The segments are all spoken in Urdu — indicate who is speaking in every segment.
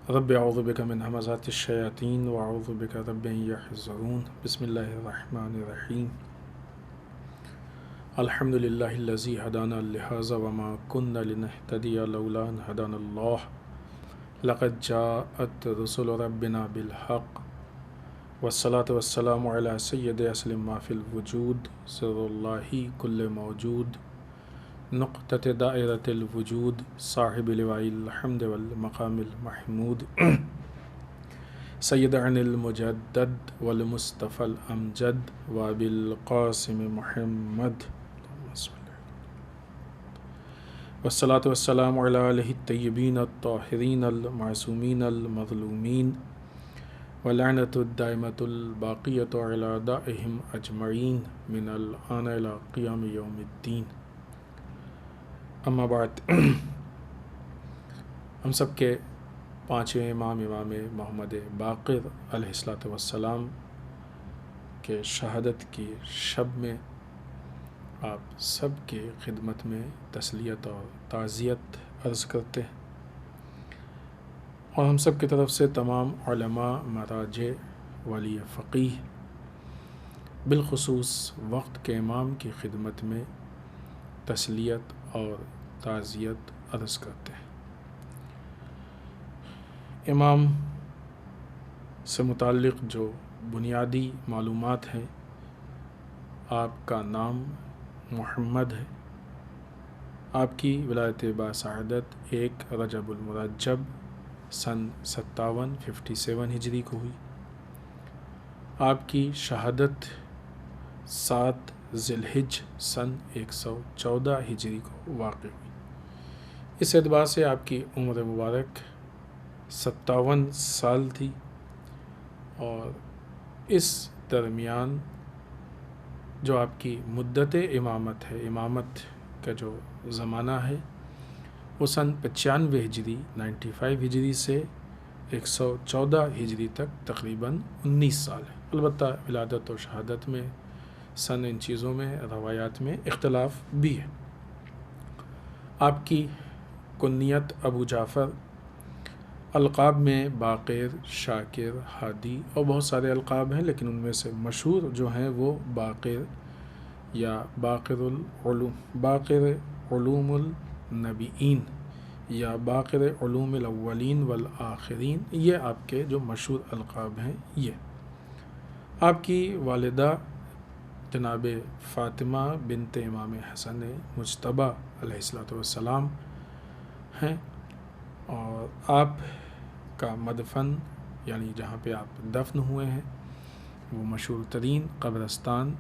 Speaker 1: رب اعوذ بک من همزات الشیاطین واعوذ بک رب ان یحضرون بسم اللہ الرحمن الرحیم الحمد للہ الذی هدانا لهذا وما كنا لنهتدی لولا ان هدانا اللہ لقد جاءت رسل ربنا بالحق والصلاة والسلام علی سید اصل ما فی الوجود سر اللہ کل موجود نقطۃ دائرۃ الوجود صاحب لواء الحمد والمقام المحمود سید عن المجدد والمصطفى الامجد وبالقاسم محمد والصلاة والسلام علی آلہ الطیبین الطاہرین المعصومین المظلومین ولعنۃ الدائمۃ الباقیۃ علی اعدائہم اجمعین من الآن الی قیام یوم الدین. اما بعد، ہم سب کے پانچویں امام محمد باقر علیہ الصلاۃ والسلام کے شہادت کی شب میں آپ سب کی خدمت میں تسلیت اور تعزیت عرض کرتے ہیں، اور ہم سب کی طرف سے تمام علماء، مراجع، ولی فقیہ، بالخصوص وقت کے امام کی خدمت میں تسلیت اور تعزیت عرض کرتے ہیں. امام سے متعلق جو بنیادی معلومات ہیں، آپ کا نام محمد ہے. آپ کی ولایت باسعادت 1 رجب المرجب سن 57 ہجری کو ہوئی. آپ کی شہادت 7 ذی الحجہ سن 114 ہجری کو واقع ہوئی. اس اعتبار سے آپ کی عمر مبارک 57 سال تھی، اور اس درمیان جو آپ کی مدت امامت ہے، امامت کا جو زمانہ ہے، وہ سن 95 ہجری 95 ہجری سے 114 ہجری تک تقریباً 19 سال ہے. البتہ ولادت و شہادت میں سن ان چیزوں میں، روایات میں اختلاف بھی ہے. آپ کی کنیت ابو جعفر، القاب میں باقر، شاکر، ہادی اور بہت سارے القاب ہیں، لیکن ان میں سے مشہور جو ہیں وہ باقر یا باقر علوم النبیین یا باقر علوم الاولین والآخرین، یہ آپ کے جو مشہور القاب ہیں. یہ آپ کی والدہ جناب فاطمہ بنت امام حسن مجتبیٰ علیہ الصلاۃ والسلام ہیں، اور آپ کا مدفن یعنی جہاں پہ آپ دفن ہوئے ہیں وہ مشہور ترین قبرستان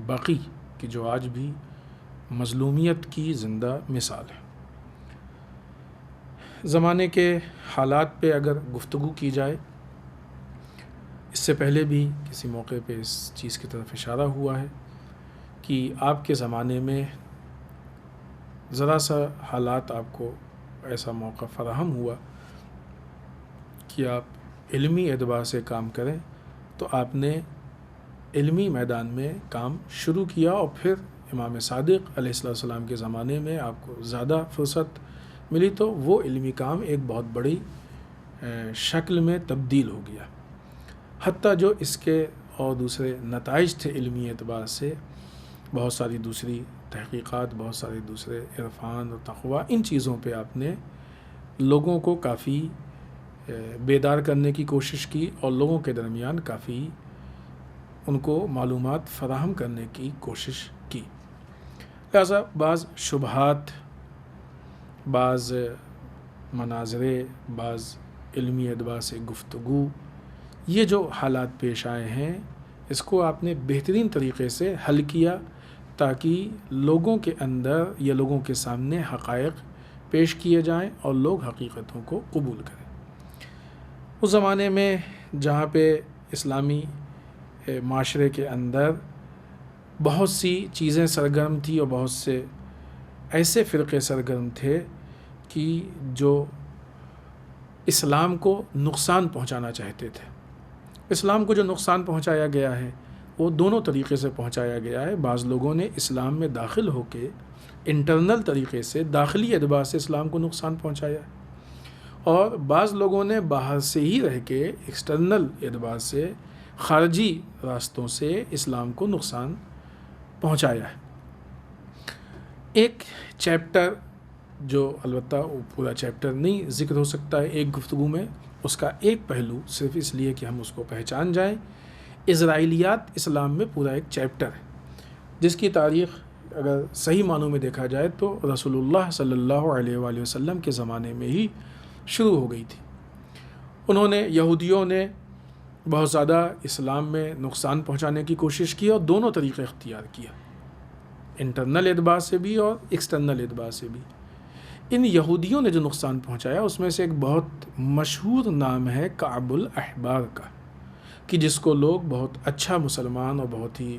Speaker 1: بقیع کی جو آج بھی مظلومیت کی زندہ مثال ہے. زمانے کے حالات پہ اگر گفتگو کی جائے، اس سے پہلے بھی کسی موقع پہ اس چیز کی طرف اشارہ ہوا ہے کہ آپ کے زمانے میں ذرا سا حالات آپ کو ایسا موقع فراہم ہوا کہ آپ علمی اعتبار سے کام کریں، تو آپ نے علمی میدان میں کام شروع کیا، اور پھر امام صادق علیہ السلام کے زمانے میں آپ کو زیادہ فرصت ملی تو وہ علمی کام ایک بہت بڑی شکل میں تبدیل ہو گیا. حتیٰ جو اس کے اور دوسرے نتائج تھے علمی اعتبار سے، بہت ساری دوسری تحقیقات، بہت سارے دوسرے عرفان اور تقویٰ، ان چیزوں پہ آپ نے لوگوں کو کافی بیدار کرنے کی کوشش کی، اور لوگوں کے درمیان کافی ان کو معلومات فراہم کرنے کی کوشش کی. لہذا بعض شبہات، بعض مناظرے، بعض علمی اعتبار سے گفتگو، یہ جو حالات پیش آئے ہیں، اس کو آپ نے بہترین طریقے سے حل کیا تاکہ لوگوں کے اندر یا لوگوں کے سامنے حقائق پیش کیے جائیں اور لوگ حقیقتوں کو قبول کریں. اس زمانے میں جہاں پہ اسلامی معاشرے کے اندر بہت سی چیزیں سرگرم تھی، اور بہت سے ایسے فرقے سرگرم تھے کہ جو اسلام کو نقصان پہنچانا چاہتے تھے. اسلام کو جو نقصان پہنچایا گیا ہے وہ دونوں طریقے سے پہنچایا گیا ہے. بعض لوگوں نے اسلام میں داخل ہو کے انٹرنل طریقے سے، داخلی اعتبار سے اسلام کو نقصان پہنچایا ہے، اور بعض لوگوں نے باہر سے ہی رہ کے ایکسٹرنل اعتبار سے خارجی راستوں سے اسلام کو نقصان پہنچایا ہے۔ ایک چیپٹر جو البتہ وہ پورا چیپٹر نہیں ذکر ہو سکتا ہے ایک گفتگو میں، اس کا ایک پہلو صرف اس لیے کہ ہم اس کو پہچان جائیں، اسرائیلیات اسلام میں پورا ایک چیپٹر ہے جس کی تاریخ اگر صحیح معنوں میں دیکھا جائے تو رسول اللہ صلی اللہ علیہ وآلہ وسلم کے زمانے میں ہی شروع ہو گئی تھی۔ انہوں نے یہودیوں نے بہت زیادہ اسلام میں نقصان پہنچانے کی کوشش کی اور دونوں طریقے اختیار کیا، انٹرنل اعتبار سے بھی اور ایکسٹرنل اعتبار سے بھی۔ ان یہودیوں نے جو نقصان پہنچایا اس میں سے ایک بہت مشہور نام ہے کعب الاحبار کا، کہ جس کو لوگ بہت اچھا مسلمان اور بہت ہی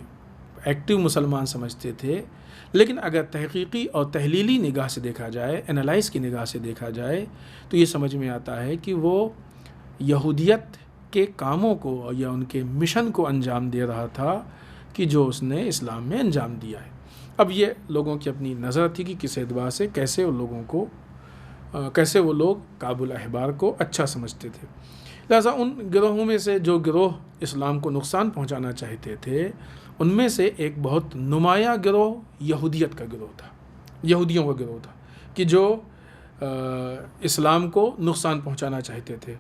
Speaker 1: ایکٹیو مسلمان سمجھتے تھے، لیکن اگر تحقیقی اور تحلیلی نگاہ سے دیکھا جائے، انالائز کی نگاہ سے دیکھا جائے تو یہ سمجھ میں آتا ہے کہ وہ یہودیت کے کاموں کو یا ان کے مشن کو انجام دے رہا تھا کہ جو اس نے اسلام میں انجام دیا ہے۔ اب یہ لوگوں کی اپنی نظر تھی کہ کس اعتبار سے کیسے وہ لوگ کعب الاحبار کو اچھا سمجھتے تھے۔ لہٰذا ان گروہوں میں سے جو گروہ اسلام کو نقصان پہنچانا چاہتے تھے ان میں سے ایک بہت نمایاں گروہ یہودیت کا گروہ تھا، یہودیوں کا گروہ تھا کہ جو اسلام کو نقصان پہنچانا چاہتے تھے۔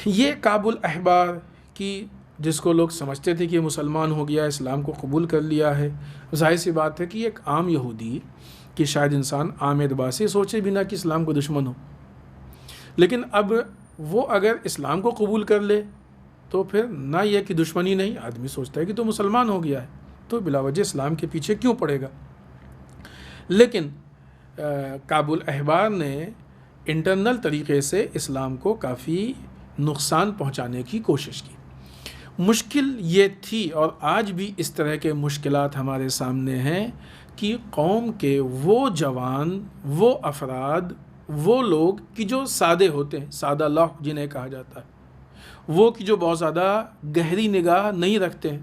Speaker 1: یہ کعب الاحبار کی جس کو لوگ سمجھتے تھے کہ یہ مسلمان ہو گیا، اسلام کو قبول کر لیا ہے، ظاہر سی بات ہے کہ ایک عام یہودی کہ شاید انسان عام اعتبار سے سوچے بھی نہ کہ اسلام کو دشمن ہو، لیکن اب وہ اگر اسلام کو قبول کر لے تو پھر نہ یہ کہ دشمنی نہیں، آدمی سوچتا ہے کہ تو مسلمان ہو گیا ہے تو بلا وجہ اسلام کے پیچھے کیوں پڑے گا۔ لیکن کعب الاحبار نے انٹرنل طریقے سے اسلام کو کافی نقصان پہنچانے کی کوشش کی۔ مشکل یہ تھی اور آج بھی اس طرح کے مشکلات ہمارے سامنے ہیں کہ قوم کے وہ جوان، وہ افراد، وہ لوگ کہ جو سادے ہوتے ہیں، سادہ لوح جنہیں کہا جاتا ہے، وہ کہ جو بہت زیادہ گہری نگاہ نہیں رکھتے ہیں،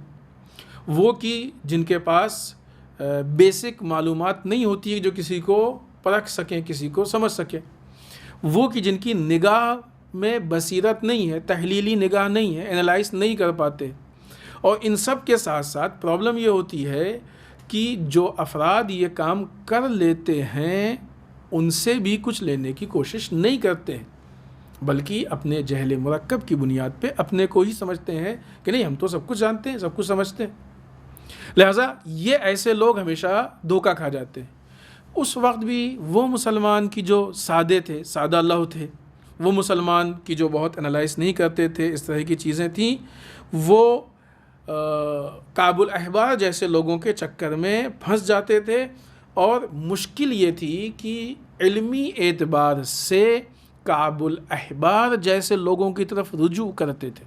Speaker 1: وہ کہ جن کے پاس بیسک معلومات نہیں ہوتی ہے جو کسی کو پرکھ سکیں، کسی کو سمجھ سکیں، وہ کہ جن کی نگاہ میں بصیرت نہیں ہے، تحلیلی نگاہ نہیں ہے، انالائز نہیں کر پاتے۔ اور ان سب کے ساتھ ساتھ پرابلم یہ ہوتی ہے کہ جو افراد یہ کام کر لیتے ہیں ان سے بھی کچھ لینے کی کوشش نہیں کرتے ہیں، بلکہ اپنے جہل مرکب کی بنیاد پہ اپنے کو ہی سمجھتے ہیں کہ نہیں ہم تو سب کچھ جانتے ہیں، سب کچھ سمجھتے ہیں۔ لہٰذا یہ ایسے لوگ ہمیشہ دھوکہ کھا جاتے ہیں۔ اس وقت بھی وہ مسلمان کی جو سادے تھے، سادہ لوح تھے، وہ مسلمان کی جو بہت انالائز نہیں کرتے تھے، اس طرح کی چیزیں تھیں، وہ کعب الاحبار جیسے لوگوں کے چکر میں پھنس جاتے تھے۔ اور مشکل یہ تھی کہ علمی اعتبار سے کعب الاحبار جیسے لوگوں کی طرف رجوع کرتے تھے۔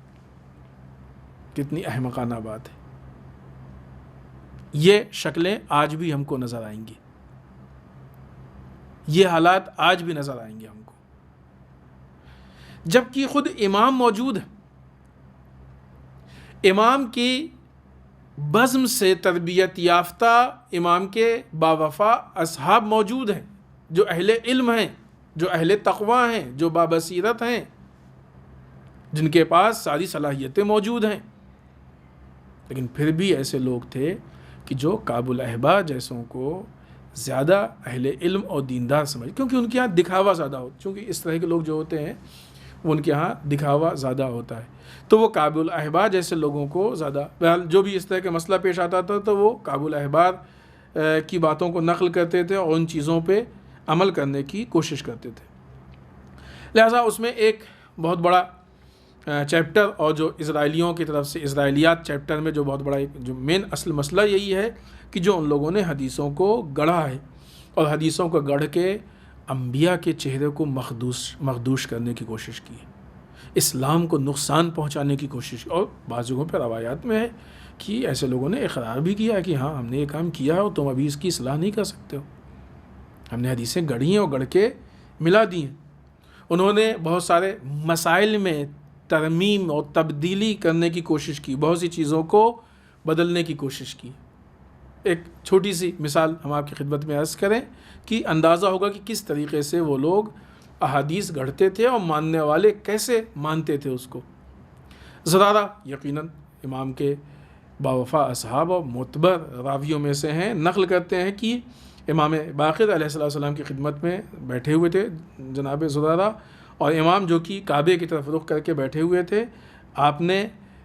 Speaker 1: کتنی احمقانہ بات ہے۔ یہ شکلیں آج بھی ہم کو نظر آئیں گی، یہ حالات آج بھی نظر آئیں گے ہم کو، جبکہ خود امام موجود ہے، امام کی بزم سے تربیت یافتہ امام کے باوفا اصحاب موجود ہیں، جو اہل علم ہیں، جو اہل تقوی ہیں، جو بابصیرت ہیں، جن کے پاس ساری صلاحیتیں موجود ہیں، لیکن پھر بھی ایسے لوگ تھے کہ جو کعب الاحبار جیسوں کو زیادہ اہل علم اور دیندار سمجھ، کیونکہ ان کے ہاں دکھاوا زیادہ ہوتا ہے، کیونکہ اس طرح کے لوگ جو ہوتے ہیں وہ ان کے ہاں دکھاوا زیادہ ہوتا ہے، تو وہ کعب الاحبار جیسے لوگوں کو زیادہ، بہرحال جو بھی اس طرح کا مسئلہ پیش آتا تھا تو وہ کعب الاحبار کی باتوں کو نقل کرتے تھے اور ان چیزوں پہ عمل کرنے کی کوشش کرتے تھے۔ لہٰذا اس میں ایک بہت بڑا چیپٹر، اور جو اسرائیلیوں کی طرف سے اسرائیلیات چیپٹر میں جو بہت بڑا ایک جو مین اصل مسئلہ یہی ہے کہ جو ان لوگوں نے حدیثوں کو گڑھا ہے اور حدیثوں کو گڑھ کے انبیاء کے چہرے کو مخدوش کرنے کی کوشش کی ہے، اسلام کو نقصان پہنچانے کی کوشش، اور بعض جگہوں پہ روایات میں ہے کہ ایسے لوگوں نے اقرار بھی کیا کہ ہاں ہم نے یہ کام کیا ہے اور تم ابھی اس کی اصلاح نہیں کر سکتے ہو، ہم نے حدیثیں گڑھی ہیں اور گڑھ کے ملا دی ہیں۔ انہوں نے بہت سارے مسائل میں ترمیم اور تبدیلی کرنے کی کوشش کی، بہت سی چیزوں کو بدلنے کی کوشش کی۔ ایک چھوٹی سی مثال ہم آپ کی خدمت میں عرض کریں کہ اندازہ ہوگا کہ کس طریقے سے وہ لوگ احادیث گھڑتے تھے اور ماننے والے کیسے مانتے تھے اس کو۔ زرارہ یقیناً امام کے باوفا اصحاب اور معتبر راویوں میں سے ہیں، نقل کرتے ہیں کہ امام باقر علیہ السلام کی خدمت میں بیٹھے ہوئے تھے جناب زرارہ، اور امام جو کہ کعبے کی طرف رخ کر کے بیٹھے ہوئے تھے،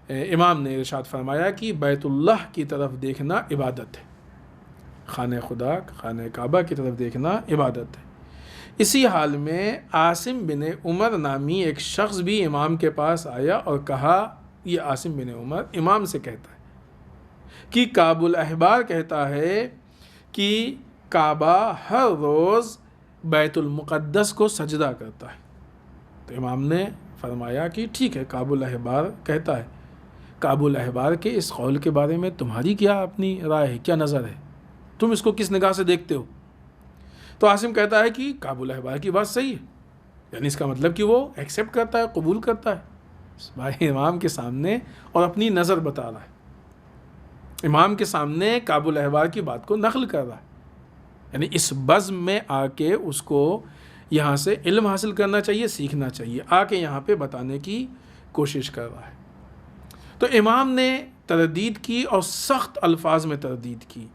Speaker 1: امام نے ارشاد فرمایا کہ بیت اللہ کی طرف دیکھنا عبادت ہے، خانہ خدا خانہ کعبہ کی طرف دیکھنا عبادت ہے۔ اسی حال میں عاصم بن عمر نامی ایک شخص بھی امام کے پاس آیا اور کہا، یہ عاصم بن عمر امام سے کہتا ہے کہ کعب الاحبار کہتا ہے کہ کعبہ ہر روز بیت المقدس کو سجدہ کرتا ہے۔ تو امام نے فرمایا کہ ٹھیک ہے، کعب الاحبار کہتا ہے، کعب الاحبار کے اس قول کے بارے میں تمہاری کیا اپنی رائے ہے، کیا نظر ہے، تم اس کو کس نگاہ سے دیکھتے ہو؟ تو عاصم کہتا ہے کہ کعب الاحبار کی بات صحیح ہے، یعنی اس کا مطلب کہ وہ ایکسیپٹ کرتا ہے، قبول کرتا ہے بھائی امام کے سامنے، اور اپنی نظر بتا رہا ہے، امام کے سامنے کعب الاحبار کی بات کو نقل کر رہا ہے، یعنی اس بزم میں آ کے اس کو یہاں سے علم حاصل کرنا چاہیے، سیکھنا چاہیے، آ کے یہاں پہ بتانے کی کوشش کر رہا ہے۔ تو امام نے تردید کی اور سخت الفاظ میں تردید کی۔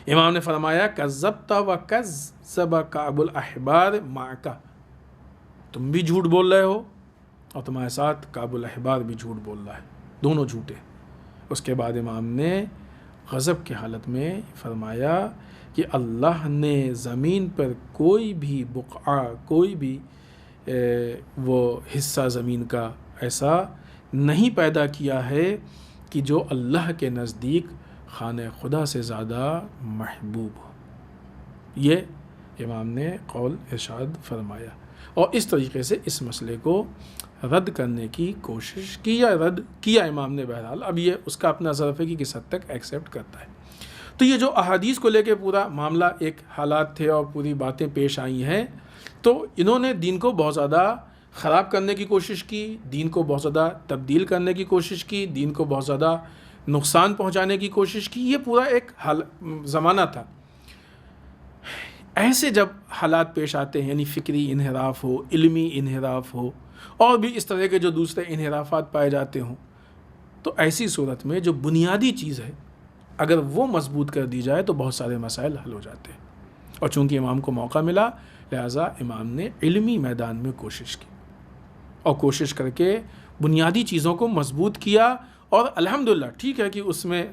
Speaker 1: امام نے فرمایا کذبت و کذب کعب الاحبار معک، تم بھی جھوٹ بول رہے ہو اور تمہارے ساتھ کعب الاحبار بھی جھوٹ بول رہا ہے، دونوں جھوٹے۔ اس کے بعد امام نے غضب کی حالت میں فرمایا کہ اللہ نے زمین پر کوئی بھی بقعہ، کوئی بھی وہ حصہ زمین کا ایسا نہیں پیدا کیا ہے کہ جو اللہ کے نزدیک خانہ خدا سے زیادہ محبوب ہو۔ یہ امام نے قول ارشاد فرمایا، اور اس طریقے سے اس مسئلے کو رد کرنے کی کوشش کی یا رد کیا امام نے۔ بہرحال اب یہ اس کا اپنا ظرف ہے کہ کس حد تک ایکسیپٹ کرتا ہے۔ تو یہ جو احادیث کو لے کے پورا معاملہ ایک حالات تھے اور پوری باتیں پیش آئی ہیں، تو انہوں نے دین کو بہت زیادہ خراب کرنے کی کوشش کی، دین کو بہت زیادہ تبدیل کرنے کی کوشش کی، دین کو بہت زیادہ نقصان پہنچانے کی کوشش کی۔ یہ پورا ایک زمانہ تھا۔ ایسے جب حالات پیش آتے ہیں، یعنی فکری انحراف ہو، علمی انحراف ہو، اور بھی اس طرح کے جو دوسرے انحرافات پائے جاتے ہوں، تو ایسی صورت میں جو بنیادی چیز ہے اگر وہ مضبوط کر دی جائے تو بہت سارے مسائل حل ہو جاتے ہیں۔ اور چونکہ امام کو موقع ملا، لہٰذا امام نے علمی میدان میں کوشش کی، اور کوشش کر کے بنیادی چیزوں کو مضبوط کیا، اور الحمدللہ ٹھیک ہے کہ اس میں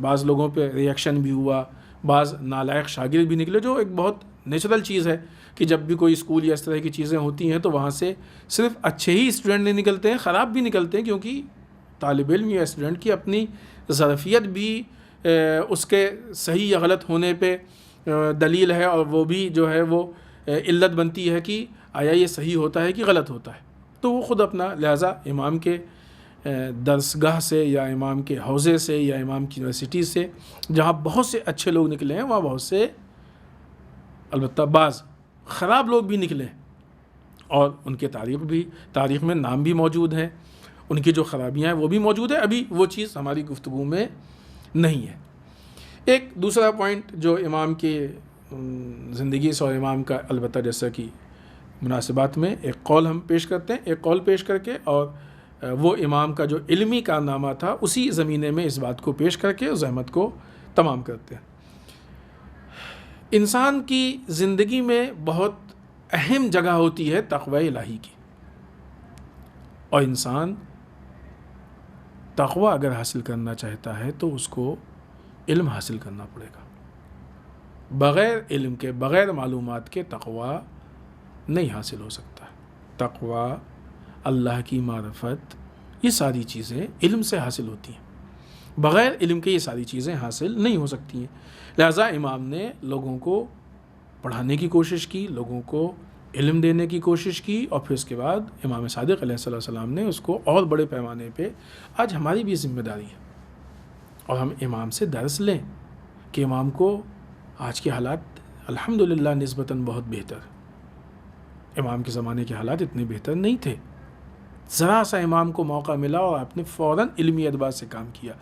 Speaker 1: بعض لوگوں پہ ریئیکشن بھی ہوا، بعض نالائق شاگرد بھی نکلے، جو ایک بہت نیچرل چیز ہے کہ جب بھی کوئی اسکول یا اس طرح کی چیزیں ہوتی ہیں تو وہاں سے صرف اچھے ہی اسٹوڈنٹ نہیں نکلتے ہیں، خراب بھی نکلتے ہیں، کیونکہ طالب علم یا اسٹوڈنٹ کی اپنی ظرفیت بھی اس کے صحیح یا غلط ہونے پہ دلیل ہے، اور وہ بھی جو ہے وہ علت بنتی ہے کہ آیا یہ صحیح ہوتا ہے کہ غلط ہوتا ہے۔ تو وہ خود اپنا، لہٰذا امام کے درسگاہ سے یا امام کے حوزے سے یا امام کی یونیورسٹی سے جہاں بہت سے اچھے لوگ نکلے ہیں، وہاں بہت سے البتہ بعض خراب لوگ بھی نکلے ہیں، اور ان کے تاریخ میں نام بھی موجود ہیں، ان کی جو خرابیاں ہیں وہ بھی موجود ہے۔ ابھی وہ چیز ہماری گفتگو میں نہیں ہے۔ ایک دوسرا پوائنٹ جو امام کی زندگی سے اور امام کا، البتہ جیسا کہ مناسبات میں ایک قول ہم پیش کرتے ہیں، ایک قول پیش کر کے، اور وہ امام کا جو علمی کارنامہ تھا اسی زمینے میں اس بات کو پیش کر کے اس زحمت کو تمام کرتے ہیں۔ انسان کی زندگی میں بہت اہم جگہ ہوتی ہے تقوی الہی کی، اور انسان تقوی اگر حاصل کرنا چاہتا ہے تو اس کو علم حاصل کرنا پڑے گا۔ بغیر علم کے، بغیر معلومات کے تقوی نہیں حاصل ہو سکتا۔ تقوی، اللہ کی معرفت، یہ ساری چیزیں علم سے حاصل ہوتی ہیں، بغیر علم کے یہ ساری چیزیں حاصل نہیں ہو سکتی ہیں۔ لہٰذا امام نے لوگوں کو پڑھانے کی کوشش کی، لوگوں کو علم دینے کی کوشش کی، اور پھر اس کے بعد امام صادق علیہ السلام نے اس کو اور بڑے پیمانے پہ، آج ہماری بھی ذمہ داری ہے اور ہم امام سے درس لیں کہ امام کو آج کے حالات الحمدللہ نسبتاً بہت بہتر، امام کے زمانے کے حالات اتنے بہتر نہیں تھے، ذرا سا امام کو موقع ملا اور آپ نے فوراً علمی اعتبار سے کام کیا۔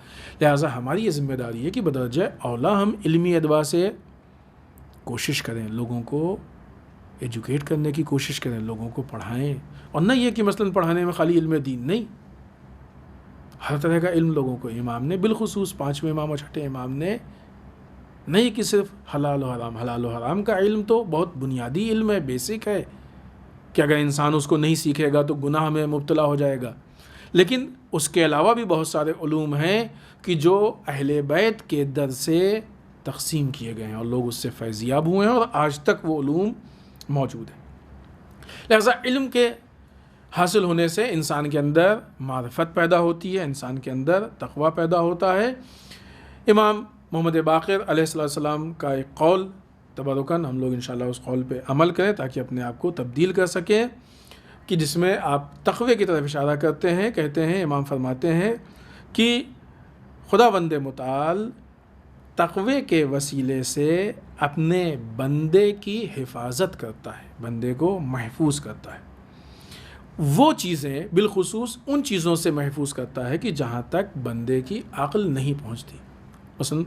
Speaker 1: لہٰذا ہماری یہ ذمہ داری ہے کہ بدرجہ اولا ہم علمی اعتبار سے کوشش کریں، لوگوں کو ایجوکیٹ کرنے کی کوشش کریں، لوگوں کو پڑھائیں، اور نہ یہ کہ مثلاً پڑھانے میں خالی علم دین نہیں، ہر طرح کا علم لوگوں کو. امام نے بالخصوص 5ویں امام اور 6ٹھے امام نے نہیں کہ صرف حلال و حرام کا علم تو بہت بنیادی علم ہے، بیسک ہے کہ اگر انسان اس کو نہیں سیکھے گا تو گناہ میں مبتلا ہو جائے گا، لیکن اس کے علاوہ بھی بہت سارے علوم ہیں کہ جو اہل بیت کے در سے تقسیم کیے گئے ہیں اور لوگ اس سے فیضیاب ہوئے ہیں اور آج تک وہ علوم موجود ہیں. لہذا علم کے حاصل ہونے سے انسان کے اندر معرفت پیدا ہوتی ہے، انسان کے اندر تقوی پیدا ہوتا ہے. امام محمد باقر علیہ السلام کا ایک قول تبرکاً ہم لوگ انشاءاللہ اس قول پہ عمل کریں تاکہ اپنے آپ کو تبدیل کر سکیں، کہ جس میں آپ تقوی کی طرف اشارہ کرتے ہیں. کہتے ہیں، امام فرماتے ہیں کہ خداوند متعال تقوی کے وسیلے سے اپنے بندے کی حفاظت کرتا ہے، بندے کو محفوظ کرتا ہے. وہ چیزیں بالخصوص ان چیزوں سے محفوظ کرتا ہے کہ جہاں تک بندے کی عقل نہیں پہنچتی. مثلا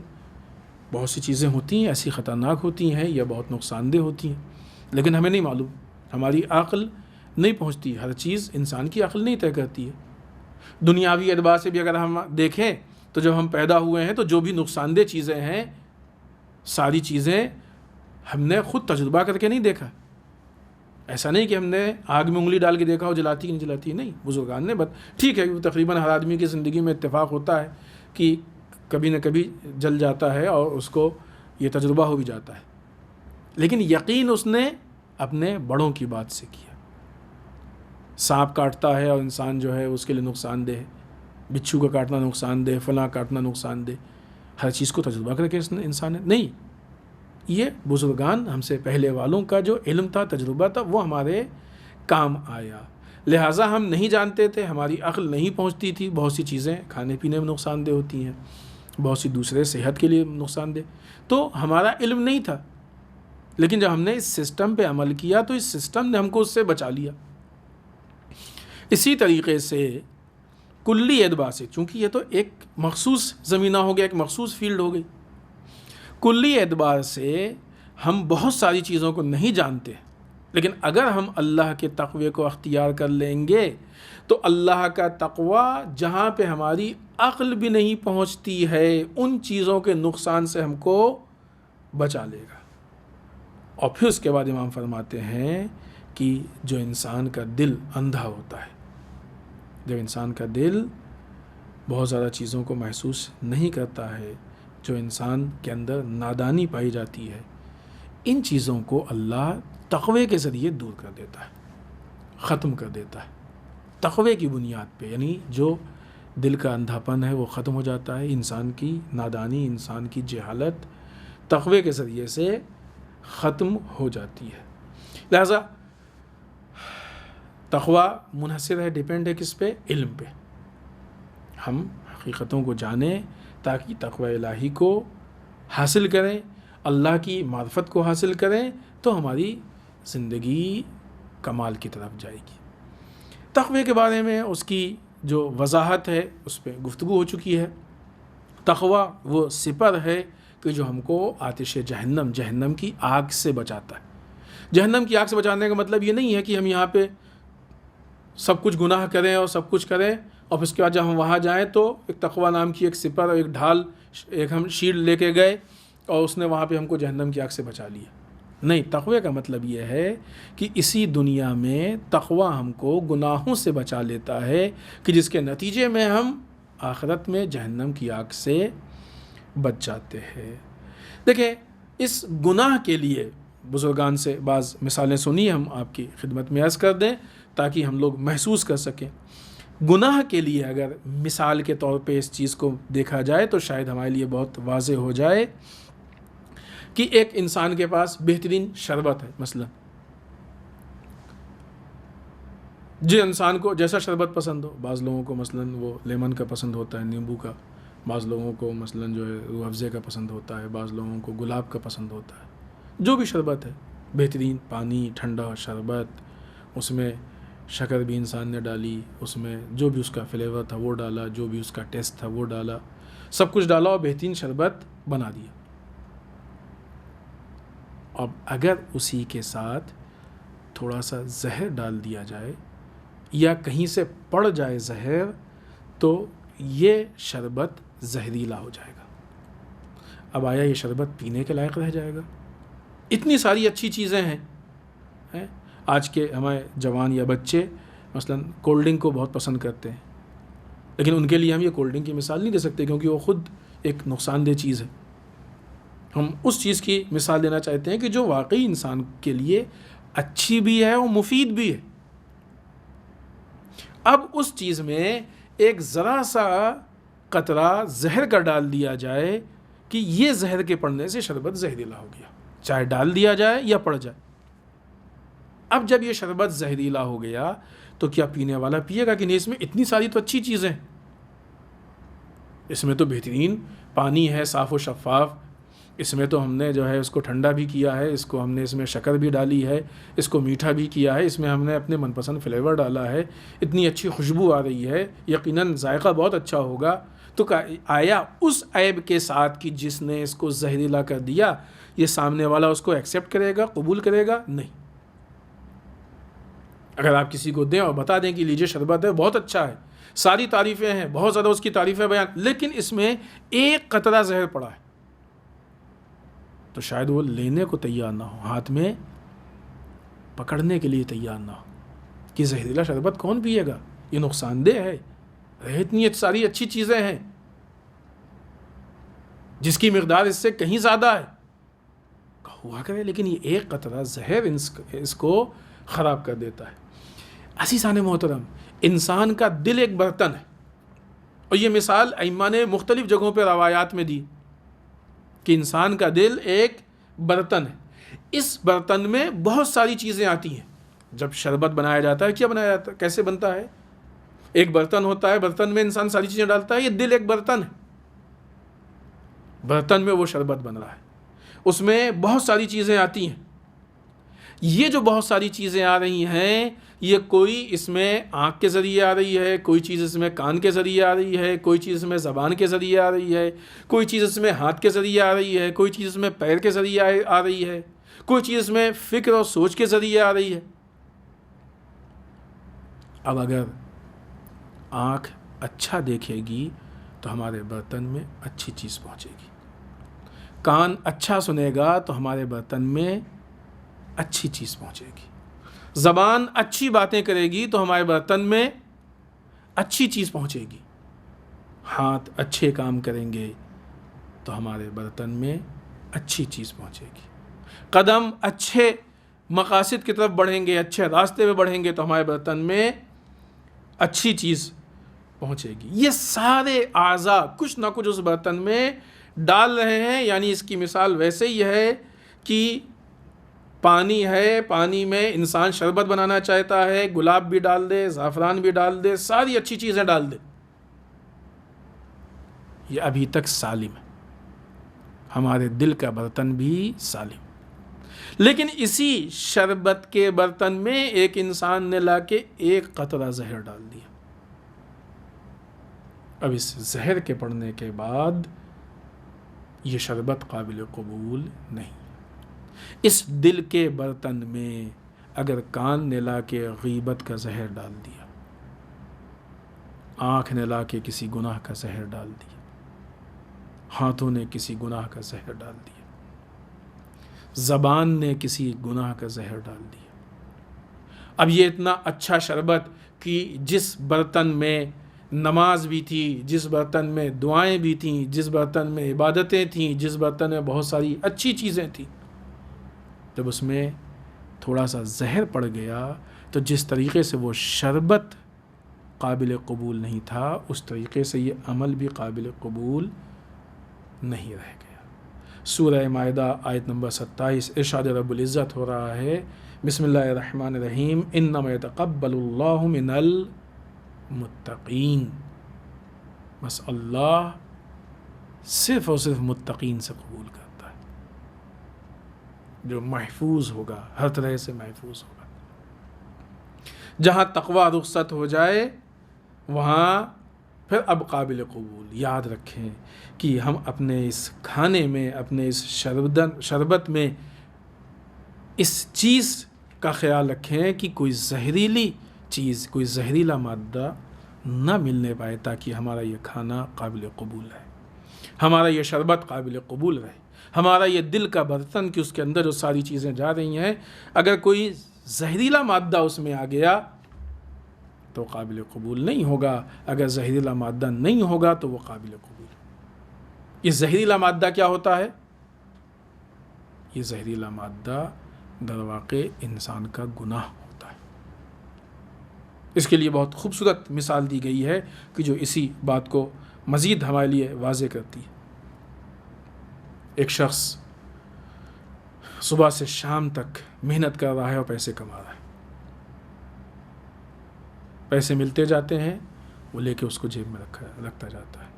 Speaker 1: بہت سی چیزیں ہوتی ہیں ایسی خطرناک ہوتی ہیں یا بہت نقصان دہ ہوتی ہیں، لیکن ہمیں نہیں معلوم، ہماری عقل نہیں پہنچتی. ہر چیز انسان کی عقل نہیں طے کرتی ہے. دنیاوی اعتبار سے بھی اگر ہم دیکھیں تو جب ہم پیدا ہوئے ہیں تو جو بھی نقصان دہ چیزیں ہیں ساری چیزیں ہم نے خود تجربہ کر کے نہیں دیکھا. ایسا نہیں کہ ہم نے آگ میں انگلی ڈال کے دیکھا ہو جلاتی نہیں جلاتی، نہیں، بزرگان نے ٹھیک ہے تقریباً ہر آدمی کی زندگی میں اتفاق ہوتا ہے کہ کبھی نہ کبھی جل جاتا ہے اور اس کو یہ تجربہ ہو بھی جاتا ہے، لیکن یقین اس نے اپنے بڑوں کی بات سے کیا. سانپ کاٹتا ہے اور انسان جو ہے اس کے لیے نقصان دہ ہے، بچھو کا کاٹنا نقصان دہ، فلاں کاٹنا نقصان دہ، ہر چیز کو تجربہ کر کے انسان نے نہیں. یہ بزرگان ہم سے پہلے والوں کا جو علم تھا، تجربہ تھا، وہ ہمارے کام آیا. لہٰذا ہم نہیں جانتے تھے، ہماری عقل نہیں پہنچتی تھی، بہت سی چیزیں کھانے پینے میں نقصان دہ ہوتی ہیں، بہت سی دوسرے صحت کے لیے نقصان دہ، تو ہمارا علم نہیں تھا. لیکن جب ہم نے اس سسٹم پہ عمل کیا تو اس سسٹم نے ہم کو اس سے بچا لیا. اسی طریقے سے کلی اعتبار سے، چونکہ یہ تو ایک مخصوص زمینہ ہو گیا، ایک مخصوص فیلڈ ہو گئی، کلی اعتبار سے ہم بہت ساری چیزوں کو نہیں جانتے، لیکن اگر ہم اللہ کے تقوی کو اختیار کر لیں گے تو اللہ کا تقوی جہاں پہ ہماری عقل بھی نہیں پہنچتی ہے ان چیزوں کے نقصان سے ہم کو بچا لے گا. اور پھر اس کے بعد امام فرماتے ہیں کہ جو انسان کا دل اندھا ہوتا ہے، جب انسان کا دل بہت زیادہ چیزوں کو محسوس نہیں کرتا ہے، جو انسان کے اندر نادانی پائی جاتی ہے، ان چیزوں کو اللہ تقوی کے ذریعے دور کر دیتا ہے، ختم کر دیتا ہے. تقوی کی بنیاد پہ، یعنی جو دل کا اندھاپن ہے وہ ختم ہو جاتا ہے. انسان کی نادانی، انسان کی جہالت تقوی کے ذریعے سے ختم ہو جاتی ہے. لہذا تقوی منحصر ہے، ڈیپینڈ ہے کس پہ؟ علم پہ. ہم حقیقتوں کو جانیں تاکہ تقوی الہی کو حاصل کریں، اللہ کی معرفت کو حاصل کریں، تو ہماری زندگی کمال کی طرف جائے گی. تقوی کے بارے میں اس کی جو وضاحت ہے اس پہ گفتگو ہو چکی ہے. تقوی وہ سپر ہے کہ جو ہم کو آتش جہنم کی آگ سے بچاتا ہے. جہنم کی آگ سے بچانے کا مطلب یہ نہیں ہے کہ ہم یہاں پہ سب کچھ گناہ کریں اور سب کچھ کریں اور پھر اس کے بعد جب ہم وہاں جائیں تو ایک تقوی نام کی ایک سپر اور ایک ڈھال، ایک ہم شیلڈ لے کے گئے اور اس نے وہاں پہ ہم کو جہنم کی آگ سے بچا لیا. نہیں، تقوی کا مطلب یہ ہے کہ اسی دنیا میں تقوی ہم کو گناہوں سے بچا لیتا ہے کہ جس کے نتیجے میں ہم آخرت میں جہنم کی آگ سے بچ جاتے ہیں. دیکھیں، اس گناہ کے لیے بزرگان سے بعض مثالیں سنی ہم آپ کی خدمت میں عرض کر دیں تاکہ ہم لوگ محسوس کر سکیں. گناہ کے لیے اگر مثال کے طور پہ اس چیز کو دیکھا جائے تو شاید ہمارے لیے بہت واضح ہو جائے کہ ایک انسان کے پاس بہترین شربت ہے، مثلا جس انسان کو جیسا شربت پسند ہو، بعض لوگوں کو مثلا وہ لیمن کا پسند ہوتا ہے، نیمبو کا، بعض لوگوں کو مثلا جو ہے روح افزے کا پسند ہوتا ہے، بعض لوگوں کو گلاب کا پسند ہوتا ہے. جو بھی شربت ہے، بہترین پانی، ٹھنڈا شربت، اس میں شکر بھی انسان نے ڈالی، اس میں جو بھی اس کا فلیور تھا وہ ڈالا، جو بھی اس کا ٹیسٹ تھا وہ ڈالا، سب کچھ ڈالا اور بہترین شربت بنا دیا. اب اگر اسی کے ساتھ تھوڑا سا زہر ڈال دیا جائے یا کہیں سے پڑ جائے زہر تو یہ شربت زہریلا ہو جائے گا. اب آیا یہ شربت پینے کے لائق رہ جائے گا؟ اتنی ساری اچھی چیزیں ہیں. آج کے ہمارے جوان یا بچے مثلا کولڈ ڈرنک کو بہت پسند کرتے ہیں، لیکن ان کے لیے ہم یہ کولڈ ڈرنک کی مثال نہیں دے سکتے کیونکہ وہ خود ایک نقصان دہ چیز ہے. ہم اس چیز کی مثال دینا چاہتے ہیں کہ جو واقعی انسان کے لیے اچھی بھی ہے اور مفید بھی ہے. اب اس چیز میں ایک ذرا سا قطرہ زہر کا ڈال دیا جائے کہ یہ زہر کے پڑنے سے شربت زہریلا ہو گیا، چاہے ڈال دیا جائے یا پڑ جائے. اب جب یہ شربت زہریلا ہو گیا تو کیا پینے والا پیے گا کہ نہیں؟ اس میں اتنی ساری تو اچھی چیزیں، اس میں تو بہترین پانی ہے صاف و شفاف، اس میں تو ہم نے جو ہے اس کو ٹھنڈا بھی کیا ہے، اس کو ہم نے اس میں شکر بھی ڈالی ہے، اس کو میٹھا بھی کیا ہے، اس میں ہم نے اپنے من پسند فلیور ڈالا ہے، اتنی اچھی خوشبو آ رہی ہے، یقیناً ذائقہ بہت اچھا ہوگا. تو آیا اس عیب کے ساتھ کہ جس نے اس کو زہریلا کر دیا یہ سامنے والا اس کو ایکسیپٹ کرے گا، قبول کرے گا؟ نہیں. اگر آپ کسی کو دیں اور بتا دیں کہ لیجیے شربت ہے بہت اچھا ہے، ساری تعریفیں ہیں، بہت زیادہ اس کی تعریفیں بیان، لیکن اس میں ایک قطرہ زہر پڑا ہے، تو شاید وہ لینے کو تیار نہ ہو، ہاتھ میں پکڑنے کے لیے تیار نہ ہو کہ زہریلا شربت کون پیے گا، یہ نقصان دہ ہے. اتنی ساری اچھی چیزیں ہیں جس کی مقدار اس سے کہیں زیادہ ہے، ہوا کرے، لیکن یہ ایک قطرہ زہر اس کو خراب کر دیتا ہے. عزیزان محترم، انسان کا دل ایک برتن ہے، اور یہ مثال ائمہ نے مختلف جگہوں پہ روایات میں دی کہ انسان کا دل ایک برتن ہے. اس برتن میں بہت ساری چیزیں آتی ہیں. جب شربت بنایا جاتا ہے، کیا بنایا جاتا ہے، کیسے بنتا ہے؟ ایک برتن ہوتا ہے، برتن میں انسان ساری چیزیں ڈالتا ہے. یہ دل ایک برتن ہے، برتن میں وہ شربت بن رہا ہے، اس میں بہت ساری چیزیں آتی ہیں. یہ جو بہت ساری چیزیں آ رہی ہیں، یہ کوئی اس میں آنکھ کے ذریعے آ رہی ہے، کوئی چیز اس میں کان کے ذریعے آ رہی ہے، کوئی چیز اس میں زبان کے ذریعے آ رہی ہے، کوئی چیز اس میں ہاتھ کے ذریعے آ رہی ہے، کوئی چیز اس میں پیر کے ذریعے آ رہی ہے، کوئی چیز اس میں فکر اور سوچ کے ذریعے آ رہی ہے. اب اگر آنکھ اچھا دیکھے گی تو ہمارے برتن میں اچھی چیز پہنچے گی، کان اچھا سنے گا تو ہمارے برتن میں اچھی چیز پہنچے گی، زبان اچھی باتیں کرے گی تو ہمارے برتن میں اچھی چیز پہنچے گی، ہاتھ اچھے کام کریں گے تو ہمارے برتن میں اچھی چیز پہنچے گی، قدم اچھے مقاصد کی طرف بڑھیں گے، اچھے راستے پہ بڑھیں گے تو ہمارے برتن میں اچھی چیز پہنچے گی. یہ سارے اعضاء کچھ نہ کچھ اس برتن میں ڈال رہے ہیں. یعنی اس کی مثال ویسے ہی ہے کہ پانی ہے، پانی میں انسان شربت بنانا چاہتا ہے، گلاب بھی ڈال دے، زعفران بھی ڈال دے، ساری اچھی چیزیں ڈال دے، یہ ابھی تک سالم ہے. ہمارے دل کا برتن بھی سالم، لیکن اسی شربت کے برتن میں ایک انسان نے لا کے ایک قطرہ زہر ڈال دیا. اب اس زہر کے پڑنے کے بعد یہ شربت قابل قبول نہیں. اس دل کے برتن میں اگر کان نے لا کے غیبت کا زہر ڈال دیا، آنکھ نے لا کے کسی گناہ کا زہر ڈال دیا، ہاتھوں نے کسی گناہ کا زہر ڈال دیا، زبان نے کسی گناہ کا زہر ڈال دیا. اب یہ اتنا اچھا شربت کہ جس برتن میں نماز بھی تھی، جس برتن میں دعائیں بھی تھیں، جس برتن میں عبادتیں تھیں، جس برتن میں بہت ساری اچھی چیزیں تھیں، جب اس میں تھوڑا سا زہر پڑ گیا تو جس طریقے سے وہ شربت قابل قبول نہیں تھا، اس طریقے سے یہ عمل بھی قابل قبول نہیں رہ گیا. سورہ مائدہ آیت نمبر 27 ارشاد رب العزت ہو رہا ہے، بسم اللہ الرحمن الرحیم، انما یتقبل اللہ من المتقین. بس اللہ صرف اور صرف متقین سے قبول کرتا ہے، جو محفوظ ہوگا، ہر طرح سے محفوظ ہوگا. جہاں تقوی رخصت ہو جائے وہاں پھر اب قابل قبول. یاد رکھیں کہ ہم اپنے اس کھانے میں، اپنے اس شربت میں اس چیز کا خیال رکھیں کہ کوئی زہریلی چیز، کوئی زہریلا مادہ نہ ملنے پائے، تاکہ ہمارا یہ کھانا قابل قبول رہے، ہمارا یہ شربت قابل قبول رہے، ہمارا یہ دل کا برتن کہ اس کے اندر جو ساری چیزیں جا رہی ہیں، اگر کوئی زہریلا مادہ اس میں آ گیا تو قابل قبول نہیں ہوگا، اگر زہریلا مادہ نہیں ہوگا تو وہ قابل قبول ہے۔ یہ زہریلا مادہ کیا ہوتا ہے؟ یہ زہریلا مادہ در واقع انسان کا گناہ ہوتا ہے۔ اس کے لیے بہت خوبصورت مثال دی گئی ہے کہ جو اسی بات کو مزید ہمارے لیے واضح کرتی ہے۔ ایک شخص صبح سے شام تک محنت کر رہا ہے اور پیسے کما رہا ہے، پیسے ملتے جاتے ہیں، وہ لے کے اس کو جیب میں رکھتا جاتا ہے،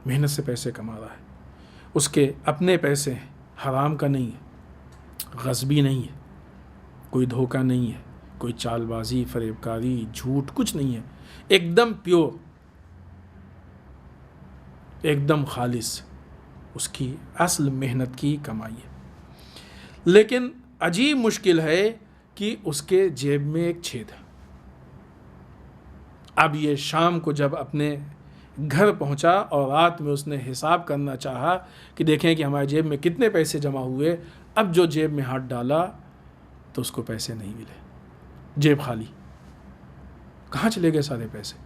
Speaker 1: محنت سے پیسے کما رہا ہے، اس کے اپنے پیسے ہیں، حرام کا نہیں ہے، غصبی نہیں ہے، کوئی دھوکہ نہیں ہے، کوئی چال بازی، فریب کاری، جھوٹ کچھ نہیں ہے، ایک دم پیور، ایک دم خالص اس کی اصل محنت کی کمائی ہے۔ لیکن عجیب مشکل ہے کہ اس کے جیب میں ایک چھید ہے۔ اب یہ شام کو جب اپنے گھر پہنچا اور رات میں اس نے حساب کرنا چاہا کہ دیکھیں کہ ہمارے جیب میں کتنے پیسے جمع ہوئے، اب جو جیب میں ہاتھ ڈالا تو اس کو پیسے نہیں ملے، جیب خالی۔ کہاں چلے گئے سارے پیسے؟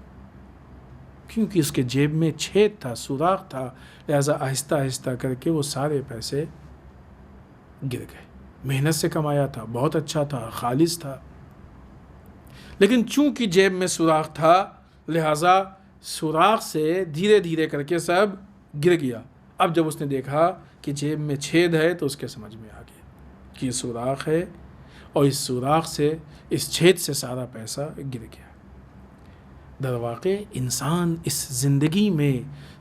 Speaker 1: کیونکہ اس کے جیب میں چھید تھا، سوراخ تھا، لہذا آہستہ آہستہ کر کے وہ سارے پیسے گر گئے۔ محنت سے کمایا تھا، بہت اچھا تھا، خالص تھا، لیکن چونکہ جیب میں سوراخ تھا لہذا سوراخ سے دھیرے دھیرے کر کے سب گر گیا۔ اب جب اس نے دیکھا کہ جیب میں چھید ہے تو اس کے سمجھ میں آ گیا کہ یہ سوراخ ہے، اور اس سوراخ سے، اس چھید سے سارا پیسہ گر گیا۔ در واقع انسان اس زندگی میں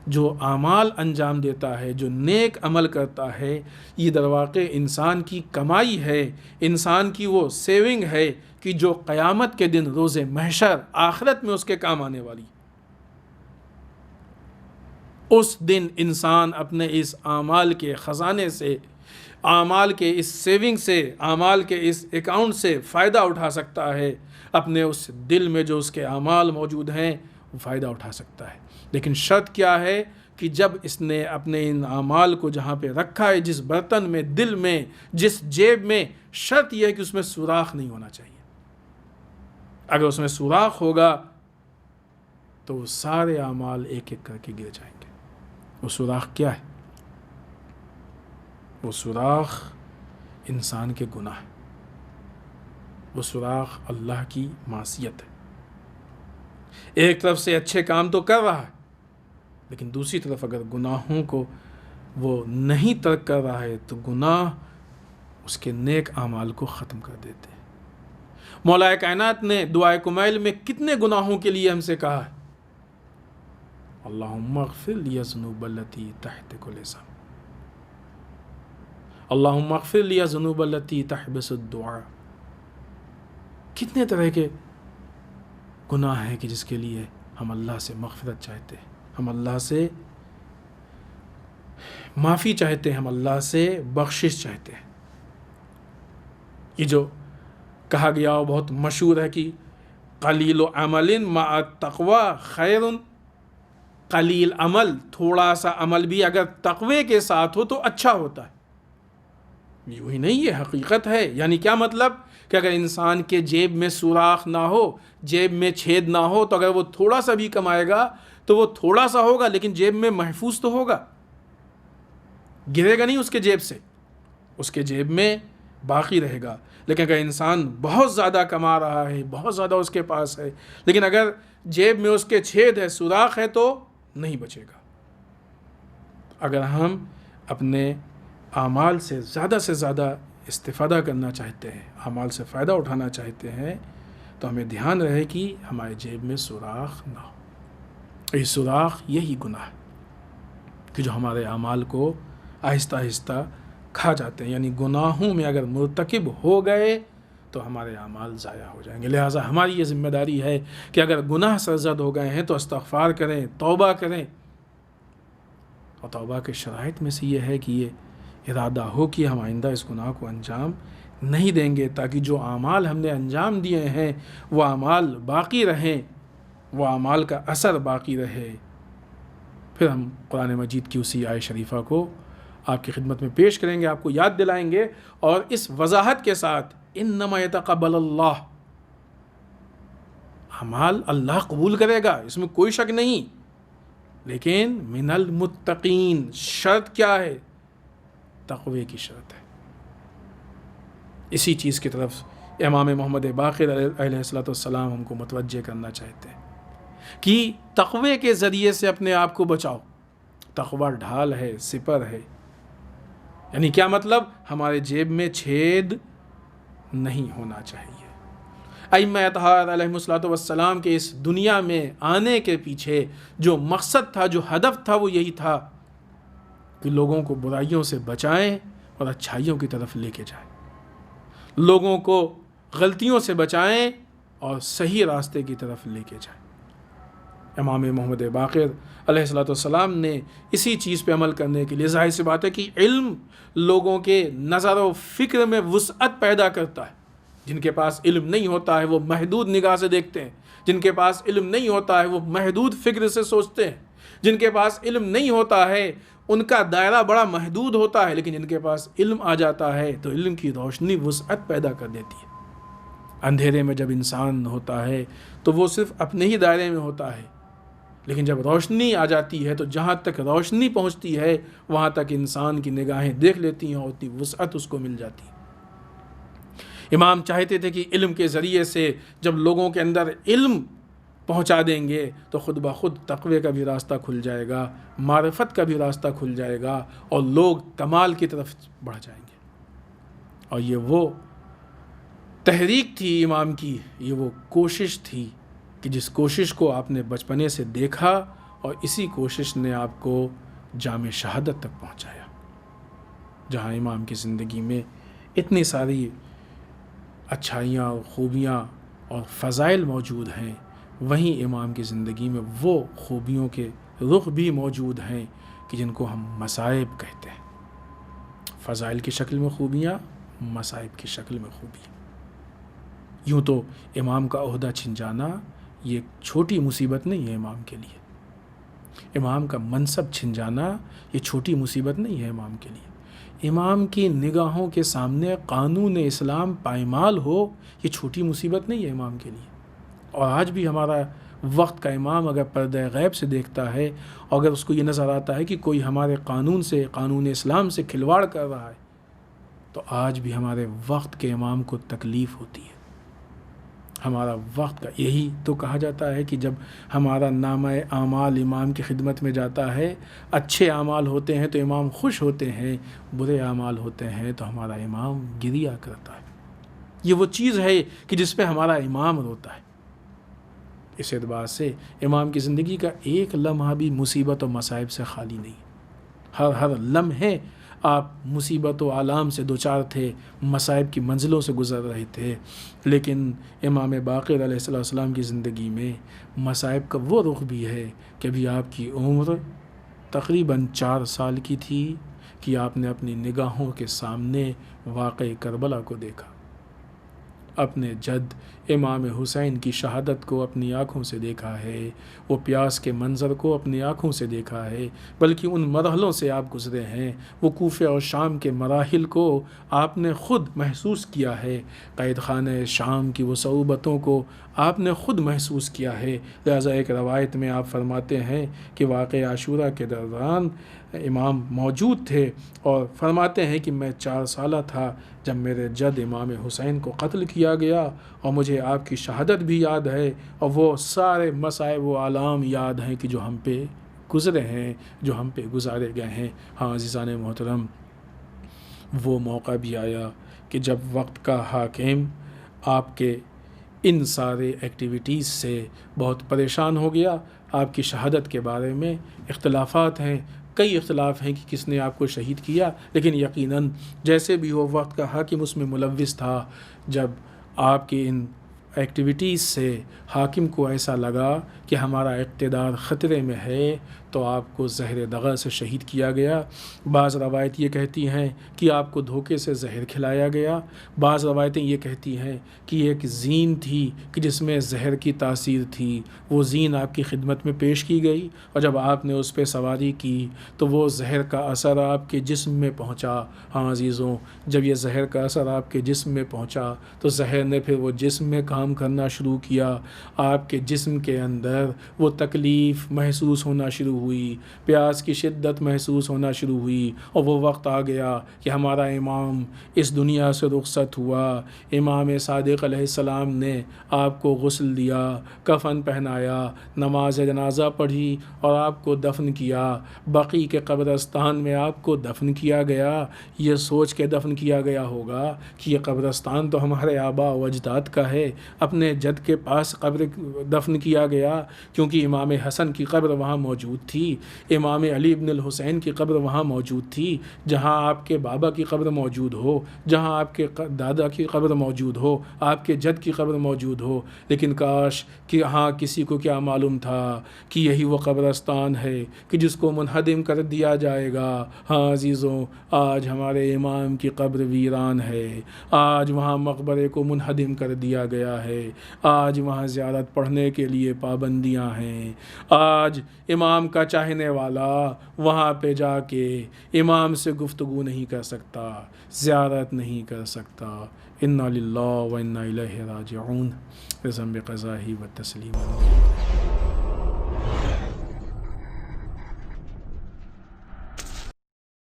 Speaker 1: جو اعمال انجام دیتا ہے، جو نیک عمل کرتا ہے، یہ در واقع انسان کی کمائی ہے، انسان کی وہ سیونگ ہے کہ جو قیامت کے دن روز محشر آخرت میں اس کے کام آنے والی۔ اس دن انسان اپنے اس اعمال کے خزانے سے، اعمال کے اس سیونگ سے، اعمال کے اس اکاؤنٹ سے فائدہ اٹھا سکتا ہے، اپنے اس دل میں جو اس کے اعمال موجود ہیں وہ فائدہ اٹھا سکتا ہے۔ لیکن شرط کیا ہے کہ جب اس نے اپنے ان اعمال کو جہاں پہ رکھا ہے، جس برتن میں، دل میں، جس جیب میں، شرط یہ ہے کہ اس میں سوراخ نہیں ہونا چاہیے۔ اگر اس میں سوراخ ہوگا تو وہ سارے اعمال ایک ایک کر کے گر جائیں گے۔ وہ سوراخ کیا ہے؟ وہ سوراخ انسان کے گناہ ہے، وہ سوراخ اللہ کی معصیت ہے۔ ایک طرف سے اچھے کام تو کر رہا ہے، لیکن دوسری طرف اگر گناہوں کو وہ نہیں ترک کر رہا ہے تو گناہ اس کے نیک اعمال کو ختم کر دیتے ہیں۔ مولا کائنات نے دعائے کمیل میں کتنے گناہوں کے لیے ہم سے کہا ہے، اللہم اغفر لی الذنوب التی تحت کل اسم، اللہم اغفر لی الذنوب التی تحبس الدعاء۔ کتنے طرح کے گناہ ہیں کہ جس کے لیے ہم اللہ سے مغفرت چاہتے ہیں، ہم اللہ سے معافی چاہتے ہیں، ہم اللہ سے بخشش چاہتے ہیں۔ یہ جو کہا گیا وہ بہت مشہور ہے کہ قلیل عمل مع التقوی خیر، قلیل عمل، تھوڑا سا عمل بھی اگر تقوی کے ساتھ ہو تو اچھا ہوتا ہے۔ یوں ہی نہیں، یہ حقیقت ہے۔ یعنی کیا مطلب کہ اگر انسان کے جیب میں سوراخ نہ ہو، جیب میں چھید نہ ہو، تو اگر وہ تھوڑا سا بھی کمائے گا تو وہ تھوڑا سا ہوگا لیکن جیب میں محفوظ تو ہوگا، گرے گا نہیں اس کے جیب سے، اس کے جیب میں باقی رہے گا۔ لیکن اگر انسان بہت زیادہ کما رہا ہے، بہت زیادہ اس کے پاس ہے، لیکن اگر جیب میں اس کے چھید ہے، سوراخ ہے، تو نہیں بچے گا۔ اگر ہم اپنے اعمال سے زیادہ استفادہ کرنا چاہتے ہیں، اعمال سے فائدہ اٹھانا چاہتے ہیں، تو ہمیں دھیان رہے کہ ہمارے جیب میں سوراخ نہ ہو۔ یہ سوراخ یہی گناہ ہے کہ جو ہمارے اعمال کو آہستہ آہستہ کھا جاتے ہیں، یعنی گناہوں میں اگر مرتکب ہو گئے تو ہمارے اعمال ضائع ہو جائیں گے۔ لہٰذا ہماری یہ ذمہ داری ہے کہ اگر گناہ سرزد ہو گئے ہیں تو استغفار کریں، توبہ کریں، اور توبہ کے شرائط میں سے یہ ہے کہ یہ ارادہ ہو کہ ہم آئندہ اس گناہ کو انجام نہیں دیں گے تاکہ جو اعمال ہم نے انجام دیے ہیں وہ اعمال باقی رہیں، وہ اعمال کا اثر باقی رہے۔ پھر ہم قرآن مجید کی اسی آیت شریفہ کو آپ کی خدمت میں پیش کریں گے، آپ کو یاد دلائیں گے، اور اس وضاحت کے ساتھ انما یتقبل اللہ، اعمال اللہ قبول کرے گا، اس میں کوئی شک نہیں، لیکن من المتقین، شرط کیا ہے؟ تقوی کی شرط ہے۔ اسی چیز کی طرف امام محمد باقر علیہ السلام ہم کو متوجہ کرنا چاہتے ہیں کہ تقوی کے ذریعے سے اپنے آپ کو بچاؤ۔ تقوی ڈھال ہے، سپر ہے، یعنی کیا مطلب؟ ہمارے جیب میں چھید نہیں ہونا چاہیے۔ ائمہ اطہار علیہ السلام کے اس دنیا میں آنے کے پیچھے جو مقصد تھا، جو ہدف تھا، وہ یہی تھا کہ لوگوں کو برائیوں سے بچائیں اور اچھائیوں کی طرف لے کے جائیں، لوگوں کو غلطیوں سے بچائیں اور صحیح راستے کی طرف لے کے جائیں۔ امام محمد باقر علیہ السلام نے اسی چیز پہ عمل کرنے کے لیے، ظاہر سی بات ہے کہ علم لوگوں کے نظر و فکر میں وسعت پیدا کرتا ہے۔ جن کے پاس علم نہیں ہوتا ہے وہ محدود نگاہ سے دیکھتے ہیں، جن کے پاس علم نہیں ہوتا ہے وہ محدود فکر سے سوچتے ہیں، جن کے پاس علم نہیں ہوتا ہے ان کا دائرہ بڑا محدود ہوتا ہے، لیکن جن کے پاس علم آ جاتا ہے تو علم کی روشنی وسعت پیدا کر دیتی ہے۔ اندھیرے میں جب انسان ہوتا ہے تو وہ صرف اپنے ہی دائرے میں ہوتا ہے، لیکن جب روشنی آ جاتی ہے تو جہاں تک روشنی پہنچتی ہے وہاں تک انسان کی نگاہیں دیکھ لیتی ہیں اور اتنی وسعت اس کو مل جاتی ہے۔ امام چاہتے تھے کہ علم کے ذریعے سے جب لوگوں کے اندر علم پہنچا دیں گے تو خود بخود تقوی کا بھی راستہ کھل جائے گا، معرفت کا بھی راستہ کھل جائے گا، اور لوگ کمال کی طرف بڑھ جائیں گے۔ اور یہ وہ تحریک تھی امام کی، یہ وہ کوشش تھی کہ جس کوشش کو آپ نے بچپنے سے دیکھا اور اسی کوشش نے آپ کو جام شہادت تک پہنچایا۔ جہاں امام کی زندگی میں اتنی ساری اچھائیاں اور خوبیاں اور فضائل موجود ہیں، وہیں امام کی زندگی میں وہ خوبیوں کے رخ بھی موجود ہیں کہ جن کو ہم مصائب کہتے ہیں۔ فضائل کی شکل میں خوبیاں، مصائب کی شکل میں خوبیاں۔ یوں تو امام کا عہدہ چھن جانا یہ ایک چھوٹی مصیبت نہیں ہے امام کے لیے، امام کا منصب چھن جانا یہ چھوٹی مصیبت نہیں ہے امام کے لیے۔ امام کی نگاہوں کے سامنے قانون اسلام پائمال ہو یہ چھوٹی مصیبت نہیں ہے امام کے لیے۔ اور آج بھی ہمارا وقت کا امام اگر پردہ غیب سے دیکھتا ہے، اور اگر اس کو یہ نظر آتا ہے کہ کوئی ہمارے قانون سے، قانون اسلام سے کھلواڑ کر رہا ہے، تو آج بھی ہمارے وقت کے امام کو تکلیف ہوتی ہے۔ ہمارا وقت کا یہی تو کہا جاتا ہے کہ جب ہمارا نامہ اعمال امام کی خدمت میں جاتا ہے، اچھے اعمال ہوتے ہیں تو امام خوش ہوتے ہیں، برے اعمال ہوتے ہیں تو ہمارا امام گریہ کرتا ہے۔ یہ وہ چیز ہے کہ جس پہ ہمارا امام روتا ہے۔ اس اعتبار سے امام کی زندگی کا ایک لمحہ بھی مصیبت و مصائب سے خالی نہیں۔ ہر لمحے آپ مصیبت و آلام سے دوچار تھے، مصائب کی منزلوں سے گزر رہے تھے، لیکن امام باقر علیہ السلام کی زندگی میں مصائب کا وہ رخ بھی ہے کہ ابھی آپ کی عمر تقریباً 4 سال کی تھی کہ آپ نے اپنی نگاہوں کے سامنے واقعہ کربلا کو دیکھا، اپنے جد امام حسین کی شہادت کو اپنی آنکھوں سے دیکھا ہے، وہ پیاس کے منظر کو اپنی آنکھوں سے دیکھا ہے، بلکہ ان مرحلوں سے آپ گزرے ہیں، وہ کوفہ اور شام کے مراحل کو آپ نے خود محسوس کیا ہے، قید خانہ شام کی وہ صعوبتوں کو آپ نے خود محسوس کیا ہے۔ لہٰذا ایک روایت میں آپ فرماتے ہیں کہ واقعہ عاشورہ کے دوران امام موجود تھے اور فرماتے ہیں کہ میں 4 سالہ تھا جب میرے جد امام حسین کو قتل کیا گیا، اور مجھے آپ کی شہادت بھی یاد ہے، اور وہ سارے مصائب و آلام یاد ہیں کہ جو ہم پہ گزرے ہیں، جو ہم پہ گزارے گئے ہیں۔ ہاں عزیزان محترم، وہ موقع بھی آیا کہ جب وقت کا حاکم آپ کے ان سارے ایکٹیویٹیز سے بہت پریشان ہو گیا۔ آپ کی شہادت کے بارے میں اختلافات ہیں، کئی اختلاف ہیں کہ کس نے آپ کو شہید کیا، لیکن یقیناً جیسے بھی وہ وقت کا حاکم اس میں ملوث تھا۔ جب آپ کی ان ایکٹیویٹیز سے حاکم کو ایسا لگا کہ ہمارا اقتدار خطرے میں ہے، تو آپ کو زہر دغا سے شہید کیا گیا۔ بعض روایت یہ کہتی ہیں کہ آپ کو دھوکے سے زہر کھلایا گیا۔ بعض روایتیں یہ کہتی ہیں کہ ایک زین تھی کہ جس میں زہر کی تاثیر تھی، وہ زین آپ کی خدمت میں پیش کی گئی، اور جب آپ نے اس پہ سواری کی تو وہ زہر کا اثر آپ کے جسم میں پہنچا۔ ہاں عزیزوں، جب یہ زہر کا اثر آپ کے جسم میں پہنچا تو زہر نے پھر وہ جسم میں کام کرنا شروع کیا۔ آپ کے جسم کے اندر وہ تکلیف محسوس ہونا شروع ہوئی، پیاس کی شدت محسوس ہونا شروع ہوئی، اور وہ وقت آ گیا کہ ہمارا امام اس دنیا سے رخصت ہوا۔ امام صادق علیہ السلام نے آپ کو غسل دیا، کفن پہنایا، نماز جنازہ پڑھی اور آپ کو دفن کیا۔ بقیع کے قبرستان میں آپ کو دفن کیا گیا۔ یہ سوچ کے دفن کیا گیا ہوگا کہ یہ قبرستان تو ہمارے آباء و اجداد کا ہے، اپنے جد کے پاس قبر دفن کیا گیا، کیونکہ امام حسن کی قبر وہاں موجود تھی، امام علی بن الحسین کی قبر وہاں موجود تھی۔ جہاں آپ کے بابا کی قبر موجود ہو، جہاں آپ کے دادا کی قبر موجود ہو، آپ کے جد کی قبر موجود ہو، لیکن کاش کہ ہاں کسی کو کیا معلوم تھا کہ یہی وہ قبرستان ہے کہ جس کو منہدم کر دیا جائے گا۔ ہاں عزیزوں، آج ہمارے امام کی قبر ویران ہے، آج وہاں مقبرے کو منہدم کر دیا گیا ہے، آج وہاں زیارت پڑھنے کے لیے پابندیاں ہیں۔ آج امام کا چاہنے والا وہاں پہ جا کے امام سے گفتگو نہیں کر سکتا، زیارت نہیں کر سکتا۔ انا للہ و انا الیہ راجعون، بذنب قضاہ و تسلیم۔